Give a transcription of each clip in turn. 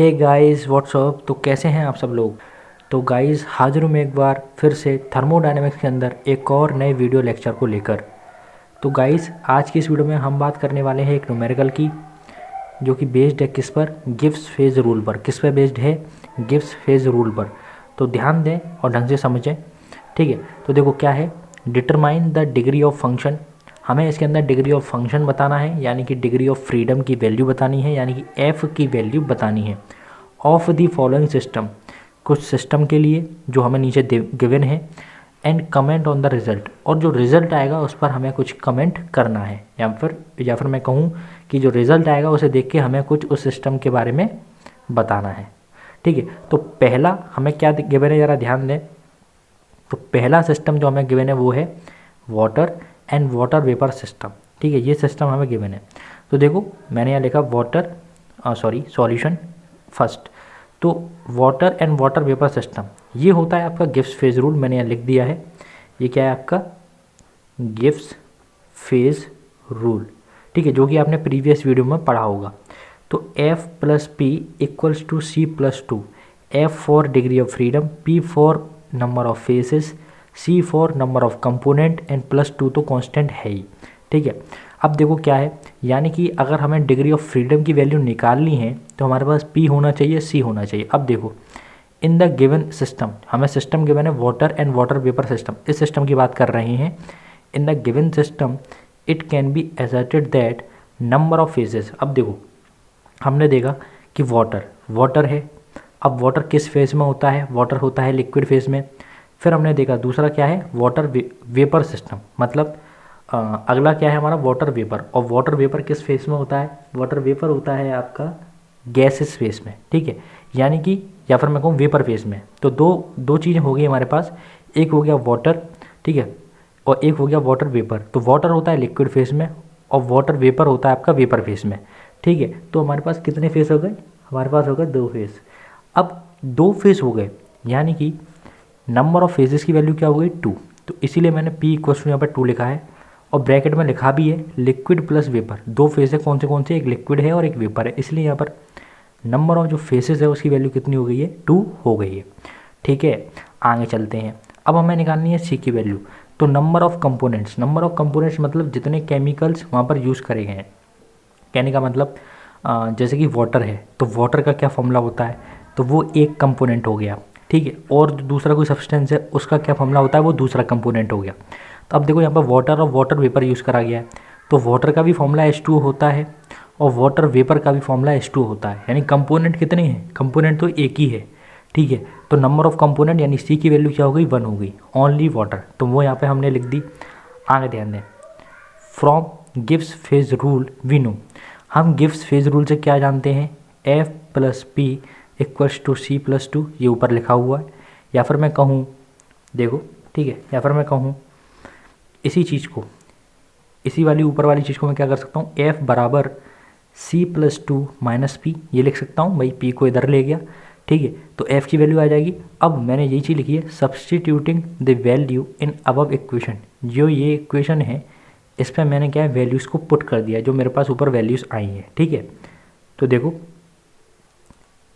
Hey guys what's up. तो कैसे हैं आप सब लोग। तो गाइस हाजिर हूँ मैं एक बार फिर से थर्मोडायनेमिक्स के अंदर एक और नए वीडियो लेक्चर को लेकर। तो गाइस आज की इस वीडियो में हम बात करने वाले हैं एक न्यूमेरिकल की, जो कि बेस्ड है किस पर, गिब्स फेज रूल पर। किस पर बेस्ड है? गिब्स फेज रूल पर। तो ध्यान दें और ढंग से समझें, ठीक है। तो देखो क्या है, determine the degree of function. हमें इसके अंदर डिग्री ऑफ फंक्शन बताना है, यानी कि डिग्री ऑफ फ्रीडम की वैल्यू बतानी है, यानी कि एफ की वैल्यू बतानी है ऑफ द फॉलोइंग सिस्टम, कुछ सिस्टम के लिए जो हमें नीचे गिवन है, and comment on the result. और जो रिजल्ट आएगा उस पर हमें कुछ कमेंट करना है, या फिर मैं कहूँ कि जो रिजल्ट आएगा उसे देख के हमें कुछ उस सिस्टम के बारे में बताना है, ठीक है। तो पहला हमें क्या गिवन है, ज़रा ध्यान दें। तो पहला सिस्टम जो हमें गिवन है वो है water and water vapour system, ठीक है। ये सिस्टम हमें गिवन है। तो देखो मैंने यहाँ लिखा वाटर सॉल्यूशन फर्स्ट। तो water and water vapour system ये होता है आपका गिब्स फेज रूल। मैंने यहाँ लिख दिया है, ये क्या है आपका गिब्स फेज रूल, ठीक है, जो कि आपने प्रीवियस वीडियो में पढ़ा होगा। तो F plus p equals to C plus two, F for degree of freedom, P for number of faces, C for number of component and plus two तो कांस्टेंट है ही, ठीक है। अब देखो क्या है, यानी कि अगर हमें डिग्री ऑफ फ्रीडम की वैल्यू निकालनी है तो हमारे पास P होना चाहिए, C होना चाहिए। अब देखो इन द गिवन सिस्टम, हमें सिस्टम गिवन है water and water vapour system, इस सिस्टम की बात कर रहे हैं। In the given system it can be asserted that number of phases. अब देखो हमने देखा कि वाटर है। अब वाटर किस फेज में होता है? वाटर होता है लिक्विड फेज में। फिर हमने देखा दूसरा क्या है, वाटर वेपर सिस्टम, मतलब अगला क्या है हमारा वाटर वेपर। और वाटर वेपर किस फेज में होता है? वाटर वेपर होता है आपका गैसेस फेज में, ठीक है, यानी कि या फिर मैं कहूँ वेपर फेज में। तो दो चीज़ें हो गई हमारे पास, एक हो गया वाटर, ठीक है, और एक हो गया वाटर वेपर। तो वाटर होता है लिक्विड फेज में और वाटर वेपर होता है आपका वेपर फेज में, ठीक है। तो हमारे पास कितने फेज हो गए? हमारे पास हो गए 2 फेज। अब 2 फेज हो गए, यानी कि नंबर ऑफ फेजेस की वैल्यू क्या हो गई 2। तो इसीलिए मैंने P इक्वल्स टू यहाँ पर 2 लिखा है और ब्रैकेट में लिखा भी है लिक्विड प्लस वेपर। 2 फेज है, कौन से? एक लिक्विड है और एक वेपर है, इसलिए यहाँ पर नंबर ऑफ जो फेसेस है उसकी वैल्यू कितनी हो गई है? 2 हो गई है, ठीक है। आगे चलते हैं, अब हमें निकालनी है C की वैल्यू। तो नंबर ऑफ कंपोनेंट्स मतलब जितने केमिकल्स वहाँ पर यूज़ करे गए हैं। कहने का मतलब जैसे कि वाटर है तो वाटर का क्या फॉर्मूला होता है? तो वो एक कंपोनेंट हो गया, ठीक है। और दूसरा कोई सब्सटेंस है उसका क्या फॉर्मूला होता है? वो दूसरा कंपोनेंट हो गया। तो अब देखो यहाँ पर वाटर और वाटर वेपर यूज़ करा गया है, तो वाटर का भी फॉर्मूला H2 होता है और वाटर वेपर का भी फॉर्मूला H2 होता है, यानी कंपोनेंट कितने हैं? कंपोनेंट तो एक ही है, ठीक है। तो नंबर ऑफ कंपोनेंट यानी C की वैल्यू क्या हो गई? 1 हो गई, ओनली वाटर। तो वो यहाँ पे हमने लिख दी। आगे ध्यान दें, from Gibbs phase rule we know, हम गिब्स फेज रूल से क्या जानते हैं? F plus p equals to C plus two, ये ऊपर लिखा हुआ है। या फिर मैं कहूँ, देखो ठीक है, या फिर मैं कहूँ इसी वाली ऊपर वाली चीज़ को मैं क्या कर सकता हूँ? F बराबर C plus to minus P, ये लिख सकता हूँ भाई, P को इधर ले गया, ठीक है। तो F की वैल्यू आ जाएगी। अब मैंने यही चीज़ लिखी है, substituting the value in above equation. जो ये इक्वेशन है इस पर मैंने क्या है, वैल्यूज़ को पुट कर दिया, जो मेरे पास ऊपर वैल्यूज़ आई हैं, ठीक है। तो देखो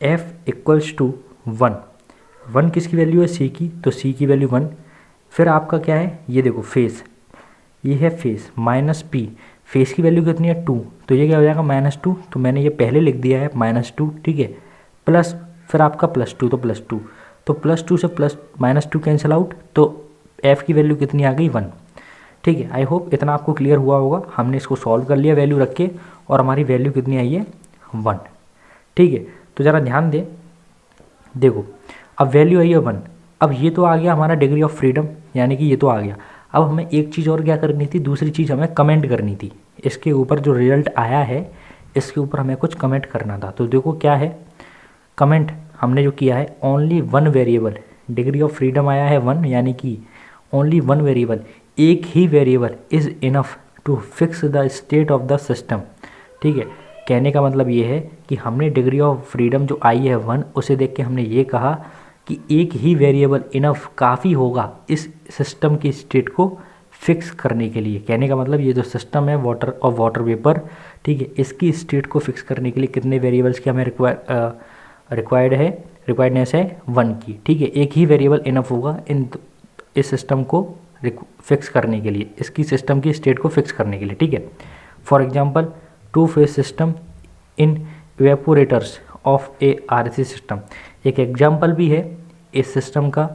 F इक्वल्स टू 1 किसकी वैल्यू है? C की, तो C की वैल्यू 1। फिर आपका क्या है, ये देखो फेस, ये है फेस माइनस P, फेस की वैल्यू कितनी है? 2, तो ये क्या हो जाएगा? -2। तो मैंने ये पहले लिख दिया है -2, ठीक है, प्लस फिर आपका +2, तो +2, तो +2 से -2 कैंसिल आउट, तो F की वैल्यू कितनी आ गई? 1, ठीक है। आई होप इतना आपको क्लियर हुआ होगा। हमने इसको सॉल्व कर लिया वैल्यू रख के और हमारी वैल्यू कितनी आई है? 1, ठीक है। तो ज़रा ध्यान दें, देखो अब वैल्यू आई है 1। अब ये तो आ गया हमारा डिग्री ऑफ फ्रीडम, यानी कि ये तो आ गया। अब हमें एक चीज़ और क्या करनी थी, दूसरी चीज़ हमें कमेंट करनी थी। इसके ऊपर जो रिजल्ट आया है इसके ऊपर हमें कुछ कमेंट करना था। तो देखो क्या है कमेंट, हमने जो किया है only 1 variable, degree of freedom आया है 1, यानी कि ओनली 1 वेरिएबल, एक ही variable is enough to fix the state of the system, ठीक है। कहने का मतलब ये है कि हमने डिग्री ऑफ फ्रीडम जो आई है 1, उसे देख के हमने ये कहा कि एक ही वेरिएबल इनफ काफ़ी होगा इस सिस्टम की स्टेट को फिक्स करने के लिए। कहने का मतलब ये जो सिस्टम है वाटर और वाटर वेपर, ठीक है, इसकी स्टेट को फिक्स करने के लिए कितने वेरिएबल्स की हमें रिक्वायर्डनेस है 1 की, ठीक है। एक ही वेरिएबल इनफ होगा इस सिस्टम को फिक्स करने के लिए, इसकी सिस्टम की स्टेट को फिक्स करने के लिए, ठीक है। For example 2 phase system in evaporators of A RAC system, एक एग्जांपल भी है इस सिस्टम का।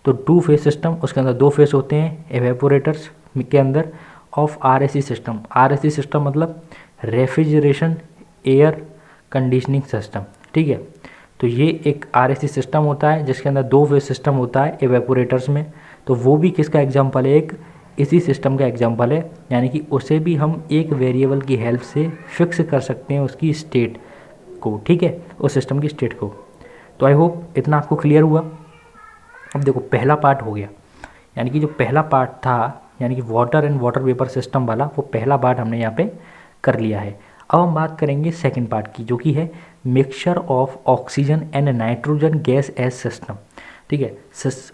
तो 2 फेज सिस्टम, उसके अंदर 2 फेज होते हैं इवेपोरेटर्स के अंदर of RAC system. RAC system मतलब रेफ्रिजरेशन एयर कंडीशनिंग सिस्टम, ठीक है। तो ये एक आरएसी सिस्टम होता है जिसके अंदर 2 फेज सिस्टम होता है इवेपोरेटर्स में। तो वो भी किसका एग्जांपल है, एक इसी सिस्टम का एग्जांपल है, यानी कि उसे भी हम एक वेरिएबल की हेल्प से फिक्स कर सकते हैं उसकी स्टेट को, ठीक है, उस सिस्टम की स्टेट को। तो आई होप इतना आपको क्लियर हुआ। अब देखो पहला पार्ट हो गया, यानी कि जो पहला पार्ट था यानी कि water and water vapour system वाला, वो पहला पार्ट हमने यहाँ पे कर लिया है। अब हम बात करेंगे सेकंड पार्ट की, जो कि है mixture of oxygen and nitrogen gas as system, ठीक है।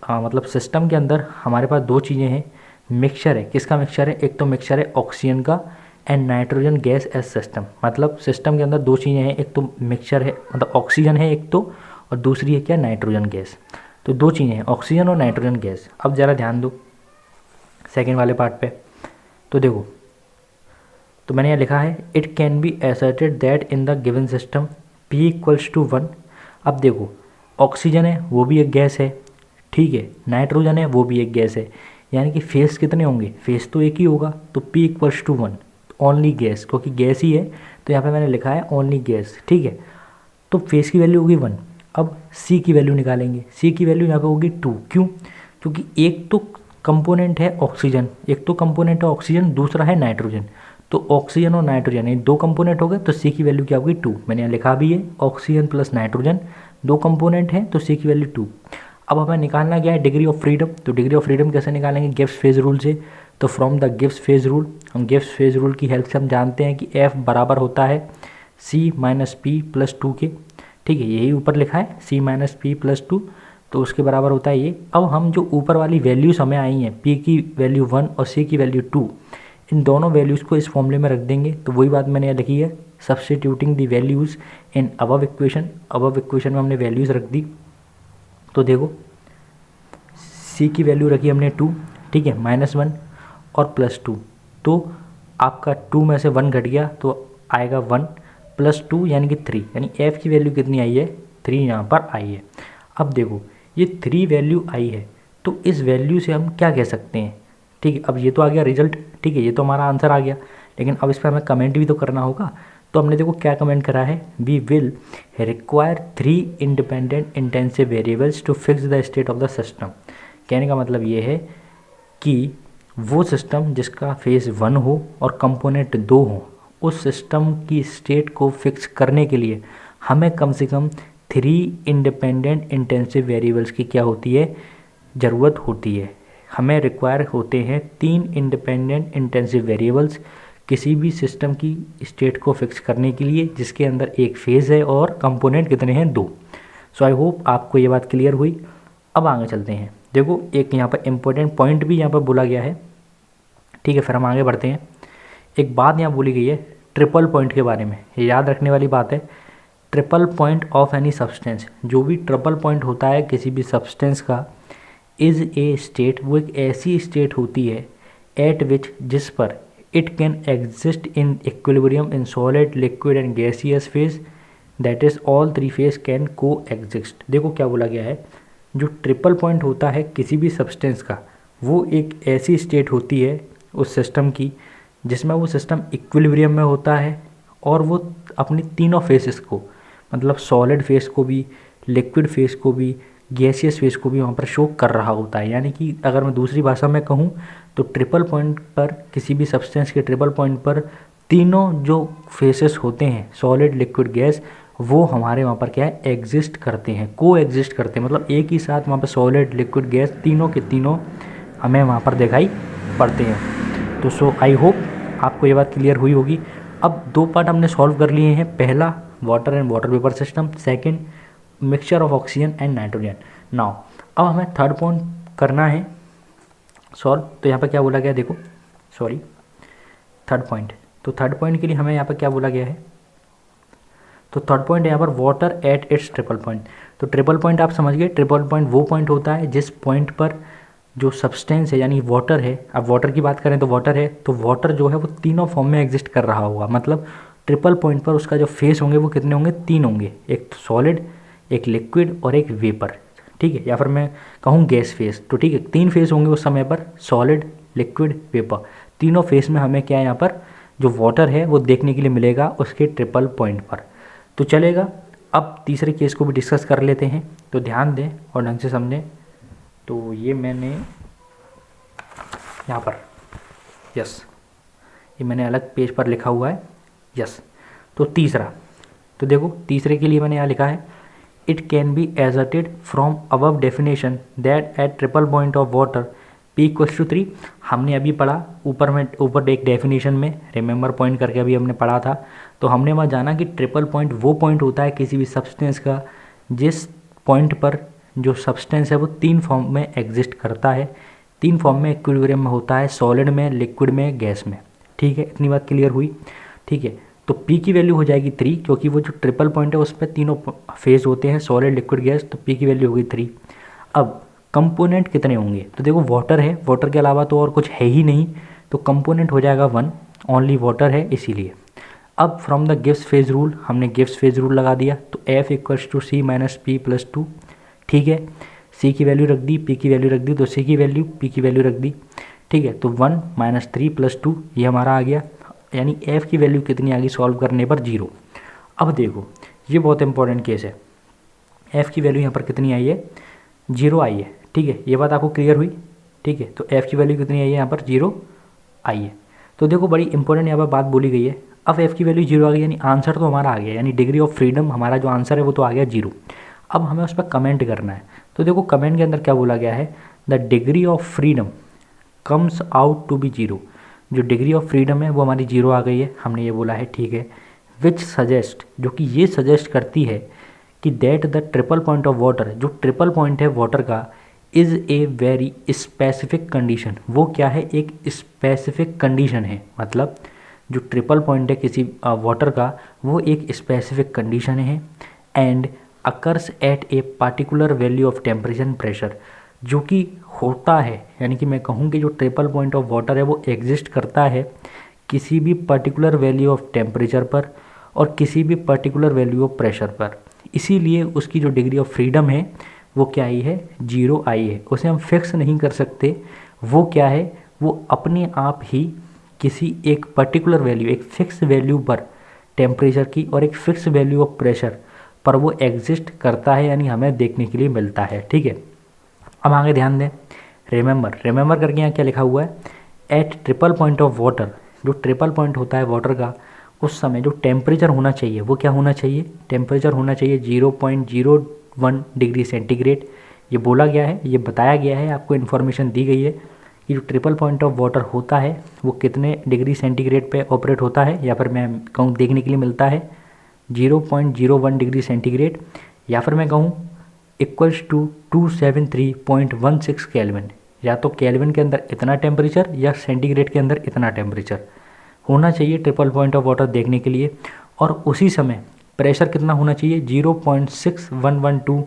मतलब सिस्टम के अंदर हमारे पास 2 चीज़ें हैं, मिक्सचर है, किसका मिक्सचर है, एक तो मिक्सचर है ऑक्सीजन का and nitrogen gas as system. मतलब सिस्टम के अंदर 2 चीज़ें हैं, एक तो मिक्सचर है मतलब ऑक्सीजन है एक तो, और दूसरी है क्या, नाइट्रोजन गैस। तो 2 चीज़ें हैं, ऑक्सीजन और नाइट्रोजन गैस। अब ज़रा ध्यान दो सेकेंड वाले पार्ट पे। तो देखो, तो मैंने यहाँ लिखा है it can be asserted that in the given system P equals to 1। अब देखो ऑक्सीजन है वो भी एक गैस है, ठीक है, नाइट्रोजन है वो भी एक गैस है, यानी कि फेस कितने होंगे, फेस तो एक ही होगा। तो P equals to 1 only gas, क्योंकि गैस ही है तो यहाँ पे मैंने लिखा है ओनली गैस, ठीक है। तो फेस की वैल्यू होगी 1। अब C की वैल्यू निकालेंगे, C की वैल्यू यहाँ पे होगी 2। क्यों, क्योंकि एक तो कंपोनेंट है ऑक्सीजन, दूसरा है नाइट्रोजन। तो ऑक्सीजन और नाइट्रोजन ये 2 कंपोनेंट हो गए, तो C की वैल्यू क्या होगी 2। मैंने यहाँ लिखा भी है ऑक्सीजन प्लस नाइट्रोजन 2 कंपोनेंट है, तो C की वैल्यू 2। अब हमें निकालना क्या है, डिग्री ऑफ फ्रीडम। तो डिग्री ऑफ फ्रीडम कैसे निकालेंगे, गिब्स फेज रूल से। तो from the Gibbs phase rule, हम गिब्स फेज रूल की हेल्प से हम जानते हैं कि F बराबर होता है C माइनस पी प्लस 2 के, ठीक है। यही ऊपर लिखा है C माइनस पी प्लस 2, तो उसके बराबर होता है ये। अब हम जो ऊपर वाली वैल्यूज़ हमें आई हैं, P की वैल्यू 1 और C की वैल्यू 2, इन दोनों वैल्यूज़ को इस फॉर्मूले में रख देंगे। तो वही बात मैंने यहाँ लिखी है, substituting the values in above equation. Above equation में हमने वैल्यूज़ रख दी। तो देखो C की वैल्यू रखी हमने 2, ठीक है, -1 और +2। तो आपका 2 में से 1 घट गया तो आएगा 1 + 2 यानी कि 3, यानी F की वैल्यू कितनी आई है, 3 यहाँ पर आई है। अब देखो ये 3 वैल्यू आई है, तो इस वैल्यू से हम क्या कह सकते हैं, ठीक है। अब ये तो आ गया रिजल्ट, ठीक है, ये तो हमारा आंसर आ गया, लेकिन अब इस पर हमें कमेंट भी तो करना होगा। तो हमने देखो क्या कमेंट करा है, we will require 3 independent intensive variables to fix the state of the system. कहने का मतलब ये है कि वो सिस्टम जिसका फेज़ 1 हो और कंपोनेंट 2 हो, उस सिस्टम की स्टेट को फिक्स करने के लिए हमें कम से कम 3 इंडिपेंडेंट इंटेंसिव वेरिएबल्स की क्या होती है, ज़रूरत होती है। हमें रिक्वायर होते हैं 3 इंडिपेंडेंट इंटेंसिव वेरिएबल्स किसी भी सिस्टम की स्टेट को फिक्स करने के लिए जिसके अंदर एक फेज़ है और कंपोनेंट कितने हैं, 2। सो आई होप आपको ये बात क्लियर हुई। अब आगे चलते हैं। देखो एक यहाँ पर इम्पोर्टेंट पॉइंट भी यहाँ पर बोला गया है, ठीक है, फिर हम आगे बढ़ते हैं। एक बात यहाँ बोली गई है ट्रिपल पॉइंट के बारे में, ये याद रखने वाली बात है। Triple point of any substance, जो भी ट्रिपल पॉइंट होता है किसी भी सब्सटेंस का, इज़ ए स्टेट, वो एक ऐसी स्टेट होती है एट विच, जिस पर it can exist in equilibrium in solid liquid and gaseous phase, that is all 3 phase can को एग्जिस्ट। देखो क्या बोला गया है, जो ट्रिपल पॉइंट होता है किसी भी सब्सटेंस का, वो एक ऐसी स्टेट होती है उस सिस्टम की जिसमें वो सिस्टम इक्विलिब्रियम में होता है और वो अपनी तीनों फेसेस को, मतलब सॉलिड फेस को भी, लिक्विड फेस को भी, गैसियस फेस को भी वहाँ पर शो कर रहा होता है। यानी कि अगर मैं दूसरी भाषा में कहूँ तो ट्रिपल पॉइंट पर, किसी भी सब्सटेंस के ट्रिपल पॉइंट पर तीनों जो फेसेस होते हैं, सॉलिड लिक्विड गैस, वो हमारे वहाँ पर क्या है, एग्जिस्ट करते हैं, को एग्जिस्ट करते हैं। मतलब एक ही साथ वहाँ पर सॉलिड लिक्विड गैस तीनों के तीनों हमें वहाँ पर दिखाई पड़ते हैं। तो सो आई होप आपको ये बात क्लियर हुई होगी। अब 2 पार्ट हमने सॉल्व कर लिए हैं, पहला water and water vapour system, second mixture of oxygen and nitrogen. Now अब हमें थर्ड पॉइंट करना है सॉल्व। तो यहाँ पर क्या बोला गया, देखो सॉरी थर्ड पॉइंट, तो थर्ड पॉइंट के लिए हमें यहाँ पर क्या बोला गया है, तो थर्ड पॉइंट है यहाँ पर water at its triple point. तो ट्रिपल पॉइंट आप समझ गए, ट्रिपल पॉइंट वो पॉइंट होता है जिस पॉइंट पर जो सब्सटेंस है यानी वाटर है, अब वाटर की बात करें तो वाटर है, तो वाटर जो है वो तीनों फॉर्म में एग्जिस्ट कर रहा होगा। मतलब ट्रिपल पॉइंट पर उसका जो फेस होंगे वो कितने होंगे, 3 होंगे, एक सॉलिड, एक लिक्विड और एक वेपर, ठीक है, या फिर मैं कहूँ गैस फेस। तो ठीक है, 3 फेस होंगे उस समय पर, सॉलिड, लिक्विड, वेपर। तीनों फेस में हमें क्या है, यहाँ पर जो वाटर है वो देखने के लिए मिलेगा उसके ट्रिपल पॉइंट पर। तो चलेगा, अब तीसरे केस को भी डिस्कस कर लेते हैं, तो ध्यान दें और ढंग से समझें। तो ये मैंने यहाँ पर यस, ये मैंने अलग पेज पर लिखा हुआ है यस। तो तीसरा, तो देखो तीसरे के लिए मैंने यहाँ लिखा है, it can be asserted from above definition that at triple point of water P equals to 3। हमने अभी पढ़ा ऊपर एक डेफिनेशन में, रिमेंबर पॉइंट करके अभी हमने पढ़ा था। तो हमने वहाँ जाना कि ट्रिपल पॉइंट वो पॉइंट होता है किसी भी सब्सटेंस का जिस पॉइंट पर जो सब्सटेंस है वो 3 फॉर्म में एग्जिस्ट करता है, 3 फॉर्म में इक्विलिब्रियम में होता है, सॉलिड में, लिक्विड में, गैस में। ठीक है, इतनी बात क्लियर हुई। ठीक है, तो P की वैल्यू हो जाएगी 3, क्योंकि वो जो ट्रिपल पॉइंट है उस पर तीनों फेज होते हैं, सॉलिड, लिक्विड, गैस, तो P की वैल्यू होगी 3। अब कंपोनेंट कितने होंगे, तो देखो वाटर है, वाटर के अलावा तो और कुछ है ही नहीं, तो कंपोनेंट हो जाएगा 1, ओनली वाटर है इसीलिए। अब from the Gibbs phase rule, हमने गिब्स फेज रूल लगा दिया, तो F equals to C minus P plus 2। ठीक है, C की वैल्यू रख दी, P की वैल्यू रख दी, तो C की वैल्यू, P की वैल्यू रख दी। ठीक है, तो 1 माइनस 3 प्लस 2 ये हमारा आ गया, यानी F की वैल्यू कितनी आ गई सॉल्व करने पर, 0। अब देखो ये बहुत इंपॉर्टेंट केस है, F की वैल्यू यहाँ पर कितनी आई है, 0 आई है। ठीक है, ये बात आपको क्लियर हुई। ठीक है, तो F की वैल्यू कितनी आई है, यहाँ पर 0 आई है। तो देखो बड़ी इंपॉर्टेंट यहाँ पर बात बोली गई है, अब F की वैल्यू 0 आ गई, यानी आंसर तो हमारा आ गया, यानी डिग्री ऑफ फ्रीडम हमारा जो आंसर है वो तो आ गया 0। अब हमें उस पर कमेंट करना है, तो देखो कमेंट के अंदर क्या बोला गया है, the degree of freedom comes out to be 0। जो डिग्री ऑफ फ्रीडम है वो हमारी 0 आ गई है, हमने ये बोला है। ठीक है, विच सजेस्ट, जो कि ये सजेस्ट करती है कि that the triple point of water, जो ट्रिपल पॉइंट है वाटर का, is a very specific condition, वो क्या है, एक स्पेसिफिक कंडीशन है। मतलब जो ट्रिपल पॉइंट है किसी वाटर का वो एक स्पेसिफिक कंडीशन है, and occurs at a particular value of temperature and pressure, जो कि होता है, यानी कि मैं कहूँ कि जो ट्रिपल पॉइंट ऑफ वाटर है वो एग्जिस्ट करता है किसी भी पर्टिकुलर वैल्यू ऑफ टेम्परेचर पर और किसी भी पर्टिकुलर वैल्यू ऑफ प्रेशर पर। इसीलिए उसकी जो डिग्री ऑफ फ्रीडम है वो क्या आई है, 0 आई है। उसे हम फिक्स नहीं कर सकते, वो क्या है, वो अपने आप ही किसी एक पर्टिकुलर वैल्यू, एक फिक्स वैल्यू पर टेम्परेचर की और एक फिक्स वैल्यू ऑफ प्रेशर पर वो एग्जिस्ट करता है, यानी हमें देखने के लिए मिलता है। ठीक है, अब आगे ध्यान दें, रिमेंबर करके यहाँ क्या लिखा हुआ है, at triple point of water, जो ट्रिपल पॉइंट होता है वाटर का, उस समय जो टेम्परेचर होना चाहिए वो क्या होना चाहिए, टेम्परेचर होना चाहिए 0.01 डिग्री सेंटीग्रेड। ये बोला गया है, ये बताया गया है, आपको इन्फॉर्मेशन दी गई है कि जो ट्रिपल पॉइंट ऑफ वाटर होता है वो कितने डिग्री सेंटीग्रेड पे ऑपरेट होता है, या फिर मैं कहूँ देखने के लिए मिलता है 0.01 डिग्री सेंटीग्रेड, या फिर मैं कहूँ इक्वल्स टू 273.16 केल्विन। या तो केल्विन के अंदर इतना टेम्परेचर या सेंटीग्रेड के अंदर इतना टेम्परेचर होना चाहिए ट्रिपल पॉइंट ऑफ वाटर देखने के लिए। और उसी समय प्रेशर कितना होना चाहिए, 0.6112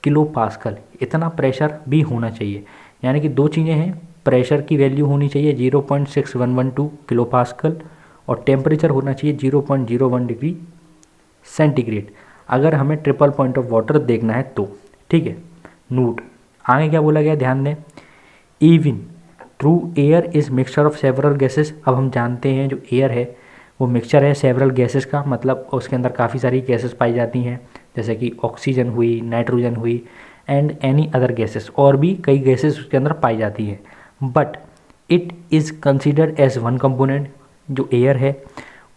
किलो पास्कल, इतना प्रेशर भी होना चाहिए। यानी कि दो चीज़ें हैं, प्रेशर की वैल्यू होनी चाहिए 0.6112 किलो पास्कल और टेम्परेचर होना चाहिए 0.01 डिग्री सेंटीग्रेड, अगर हमें ट्रिपल पॉइंट ऑफ वाटर देखना है तो। ठीक है, नोट आगे क्या बोला गया, ध्यान दें, even true air is mixture of several gases. अब हम जानते हैं जो एयर है वो मिक्सचर है सेवरल गैसेस का, मतलब उसके अंदर काफ़ी सारी गैसेस पाई जाती हैं, जैसे कि ऑक्सीजन हुई, नाइट्रोजन हुई एंड एनी अदर गैसेस, और भी कई गैसेस उसके अंदर पाई जाती हैं। But it is considered as one component, जो एयर है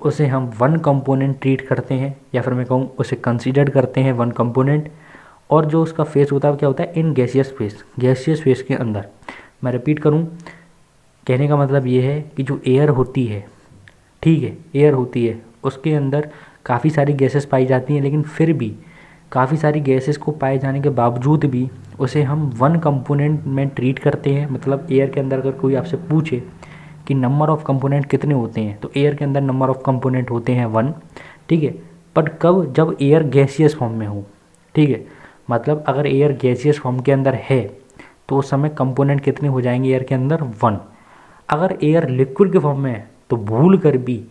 उसे हम वन कंपोनेंट ट्रीट करते हैं, या फिर मैं कहूँ उसे कंसिडर्ड करते हैं वन कंपोनेंट। और जो उसका फेस होता है क्या होता है, in gaseous face, gaseous face के अंदर। मैं रिपीट करूँ, कहने का मतलब ये है कि जो एयर होती है, ठीक है, एयर होती है उसके अंदर काफ़ी सारी गैसेस पाई जाती हैं, लेकिन फिर भी काफ़ी सारी गैसेस को पाए जाने के बावजूद भी उसे हम वन कंपोनेंट में ट्रीट करते हैं। मतलब एयर के अंदर अगर कोई आपसे पूछे कि नंबर ऑफ़ कंपोनेंट कितने होते हैं, तो एयर के अंदर नंबर ऑफ़ कंपोनेंट होते हैं 1। ठीक है, पर कब, जब एयर गैसियस फॉर्म में हो, ठीक है। मतलब अगर एयर गैसियस फॉर्म के अंदर है तो उस समय कंपोनेंट कितने हो जाएंगे एयर के अंदर, 1। अगर एयर लिक्विड के फॉर्म में है तो भूल कर भी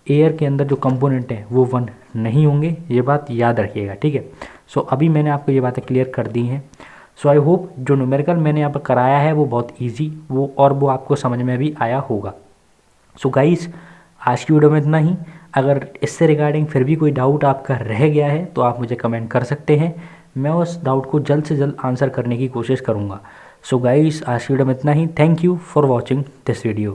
एयर के अंदर जो कंपोनेंट है वो 1 नहीं होंगे, ये बात याद रखिएगा, ठीक है। सो अभी मैंने आपको ये बातें क्लियर कर दी हैं। सो आई होप जो न्यूमेरिकल मैंने यहाँ पर कराया है वो बहुत ईजी वो आपको समझ में भी आया होगा। सो गाइस, आज की वीडियो में इतना ही। अगर इससे रिगार्डिंग फिर भी कोई डाउट आपका रह गया है तो आप मुझे कमेंट कर सकते हैं, मैं उस डाउट को जल्द से जल्द आंसर करने की कोशिश करूँगा। सो गाइस, आज की वीडियो में इतना ही। Thank you for watching this video.